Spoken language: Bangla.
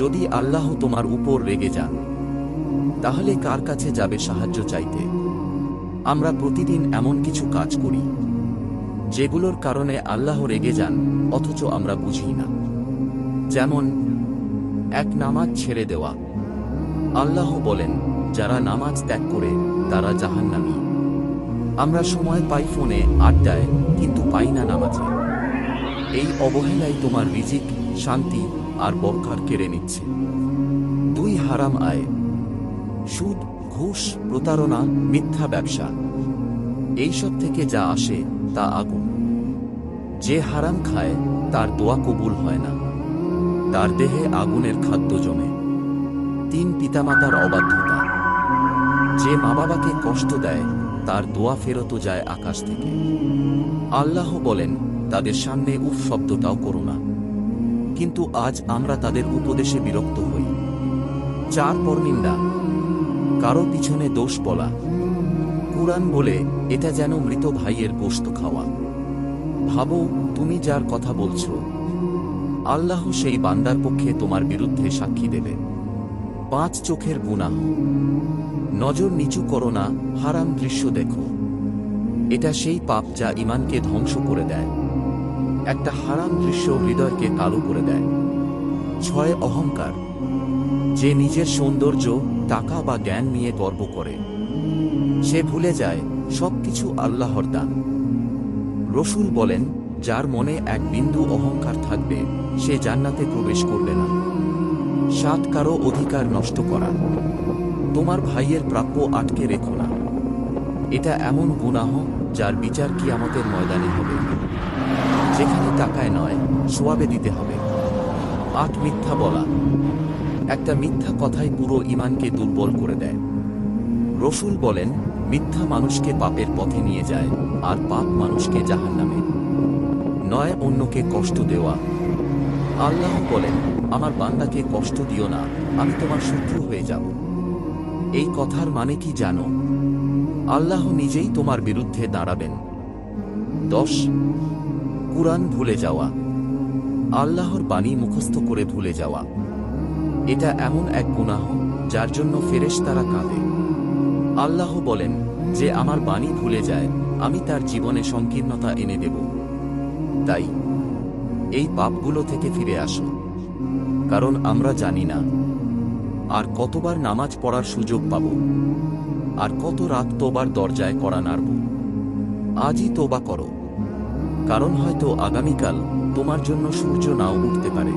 যদি আল্লাহ তোমার উপর রেগে যান, তাহলে কার কাছে যাবে সাহায্য চাইতে? আমরা প্রতিদিন এমন কিছু কাজ করি যেগুলোর কারণে আল্লাহ রেগে যান, অথচ আমরা বুঝি না। যেমন এক, নামাজ ছেড়ে দেওয়া। আল্লাহ বলেন, যারা নামাজ ত্যাগ করে তারা জাহান্নামী। আমরা সময় পাই ফোনে, আড্ডায়, কিন্তু পাই না নামাজে। এই অবহেলাই তোমার রিজিক, শান্তি আর বরকত কেড়ে নিচ্ছে। 2, হারাম আয়। সুদ, ঘুষ, প্রতারণা, মিথ্যা ব্যবসা, এইসব থেকে যা আসে তা আগুন। যে হারাম খায় তার দোয়া কবুল হয় না, তার দেহে আগুনের খাদ্য জমে। 3, পিতামাতার অবাধ্যতা। যে মা বাবাকে কষ্ট দেয় তার দোয়া ফেরত যায় আকাশ থেকে। আল্লাহ বলেন, তাদের সামনে উফ শব্দটাও করো না। কিন্তু আজ আমরা তাদের উপদেশে বিরক্ত হই। 4, পরনিন্দা। কারো পিছনে দোষ বলা। কুরআন বলে, এটা যেন মৃত ভাইয়ের গোশত খাওয়া। ভাবো, তুমি যার কথা বলছো, আল্লাহ সেই বান্দার পক্ষে তোমার বিরুদ্ধে সাক্ষী দেবে। 5, চোখের গুনাহ। নজর নিচু করো না, হারাম দৃশ্য দেখো। এটা সেই পাপ যা ঈমানকে ধ্বংস করে দেয়। একটা হারাম দৃশ্য হৃদয়কে কালো করে দেয়। 6, অহংকার। যে নিজের সৌন্দর্য, টাকা বা জ্ঞান নিয়ে গর্ব করে, সে ভুলে যায় সবকিছু আল্লাহর দান। রসূল বলেন, যার মনে এক বিন্দু অহংকার থাকবে সে জান্নাতে প্রবেশ করবে না। 7, কারো অধিকার নষ্ট করা। তোমার ভাইয়ের প্রাপ্য আটকে রেখো না। এটা এমন গুনাহ যার বিচার কিয়ামতের ময়দানে হবে, যেখানে টাকায় নয়, সোয়াবে দিতে হবে। 8, মিথ্যা বলা। একটা মিথ্যা কথাই পুরো ঈমানকে দুর্বল করে দেয়। রসূল বলেন, মিথ্যা মানুষকে পাপের পথে নিয়ে যায়, আর পাপ মানুষকে জাহান্নামে। 9, অন্যকে কষ্ট দেওয়া। আল্লাহ বলেন, আমার বান্দাকে কষ্ট দিও না, আমি তোমার শত্রু হয়ে যাব। এই কথার মানে কি জানো? আল্লাহ নিজেই তোমার বিরুদ্ধে দাঁড়াবেন। 10, কুরআন ভুলে যাওয়া। আল্লাহর বাণী মুখস্থ করে ভুলে যাওয়া। এটা এমন এক গুনাহ যার জন্য ফেরেশতারা কাঁদে। আল্লাহ বলেন, যে আমার বাণী ভুলে যায় আমি তার জীবনে সংকীর্ণতা এনে দেব। তাই এই পাপগুলো থেকে ফিরে আসো, কারণ আমরা জানি না আর কতবার নামাজ পড়ার সুযোগ পাব, আর কত রাত তোবার দরজায় কড়া নাড়ব। আজই তোবা করো, কারণ হয়তো আগামীকাল তোমার জন্য সূর্য নাও উঠতে পারে।